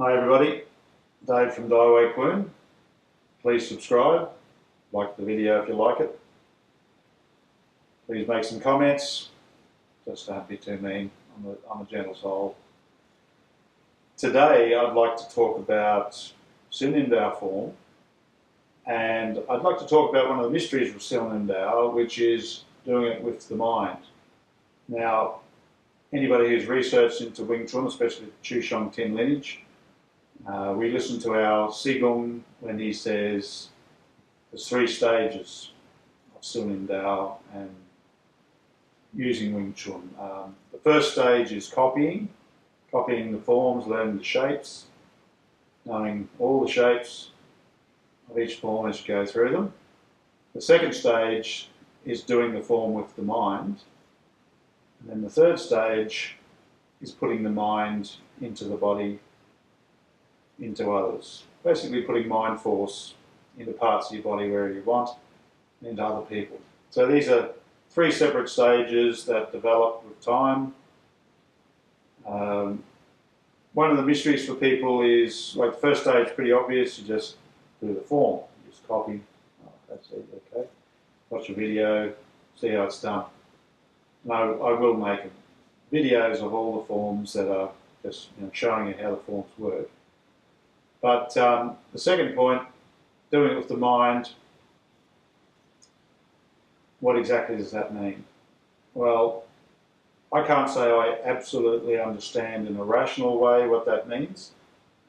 Hi everybody, Dave from Daiwei Chun. Please subscribe, like the video if you like it. Please make some comments, just don't be too mean, I'm a gentle soul. Today I'd like to talk about Siu Nim Tau form, and I'd like to talk about one of the mysteries of Siu Nim Tau, which is doing it with the mind. Now, anybody who's researched into Wing Chun, especially the Chu Shong Tin lineage, we listen to our Sigung when he says there's 3 stages of Siu Nim Tau and using Wing Chun. The first stage is copying the forms, learning the shapes, knowing all the shapes of each form as you go through them. The second stage is doing the form with the mind. And then the third stage is putting the mind into the body, into others. Basically putting mind force into parts of your body wherever you want, and into other people. So these are 3 separate stages that develop with time. One of the mysteries for people is, like, the first stage is pretty obvious, you just do the form, you just copy, that's it, okay. Watch a video, see how it's done. No, I will make videos of all the forms that are just showing you how the forms work. But the second point, doing it with the mind, what exactly does that mean? Well, I can't say I absolutely understand in a rational way what that means.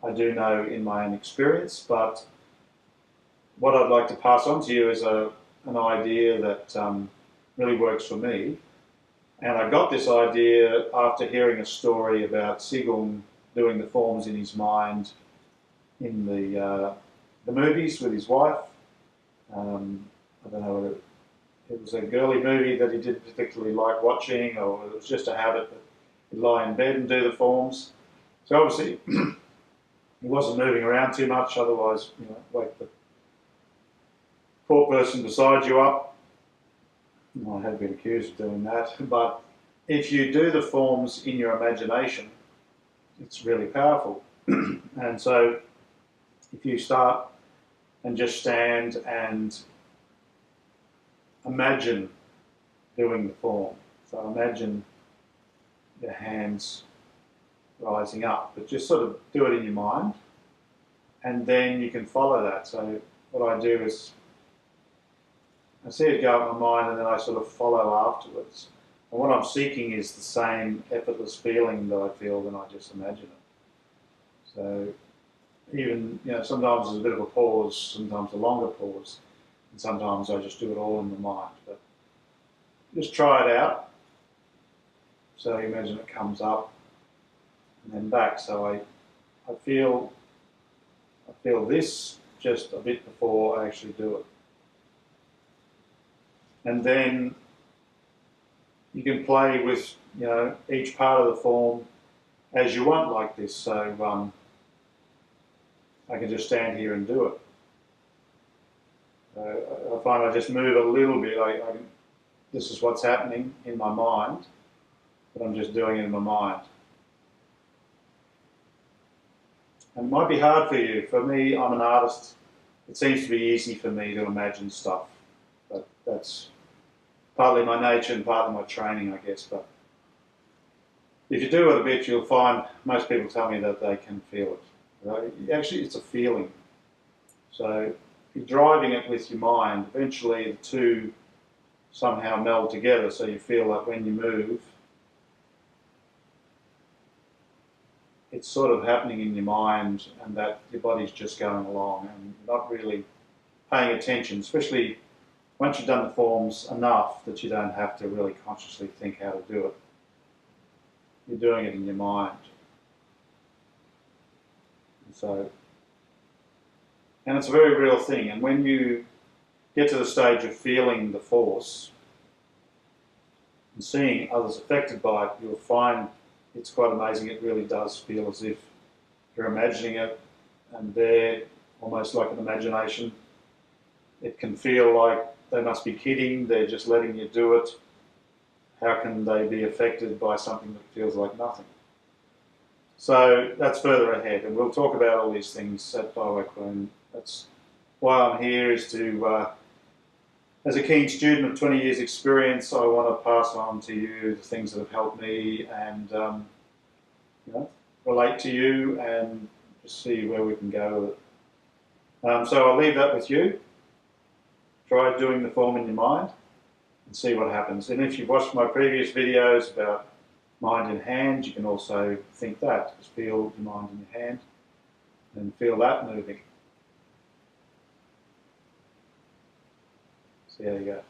I do know in my own experience, but what I'd like to pass on to you is an idea that really works for me. And I got this idea after hearing a story about Sigung doing the forms in his mind in the movies with his wife. I don't know whether it was a girly movie that he didn't particularly like watching, or it was just a habit that he'd lie in bed and do the forms. So obviously he wasn't moving around too much, otherwise, wake the poor person beside you up. I have been accused of doing that, but if you do the forms in your imagination, it's really powerful. And so if you start and just stand and imagine doing the form. So imagine your hands rising up, but just sort of do it in your mind, and then you can follow that. So what I do is I see it go up in my mind, and then I sort of follow afterwards. And what I'm seeking is the same effortless feeling that I feel when I just imagine it. So even, sometimes there's a bit of a pause, sometimes a longer pause, and sometimes I just do it all in the mind. But just try it out. So you imagine it comes up and then back. So I feel this just a bit before I actually do it. And then you can play with, each part of the form as you want, like this. So I can just stand here and do it. I find I just move a little bit. This is what's happening in my mind, but I'm just doing it in my mind. And it might be hard for you. For me, I'm an artist. It seems to be easy for me to imagine stuff, but that's partly my nature and partly my training, I guess. But if you do it a bit, you'll find most people tell me that they can feel it. Right? Actually, it's a feeling. So you're driving it with your mind. Eventually, the two somehow meld together, so you feel like when you move, it's sort of happening in your mind, and that your body's just going along and not really paying attention, especially once you've done the forms enough that you don't have to really consciously think how to do it. You're doing it in your mind. And it's a very real thing. And when you get to the stage of feeling the force and seeing others affected by it, you'll find it's quite amazing. It really does feel as if you're imagining it, and they're almost like an imagination. It can feel like they must be kidding, they're just letting you do it. How can they be affected by something that feels like nothing? So that's further ahead, and we'll talk about all these things at Baiwei. That's why I'm here, is to, as a keen student of 20 years experience, I want to pass on to you the things that have helped me, and you know, relate to you and just see where we can go with it. So I'll leave that with you. Try doing the form in your mind and see what happens. And if you've watched my previous videos about mind in hand, you can also think that. Just feel your mind in your hand and feel that moving. See how you go.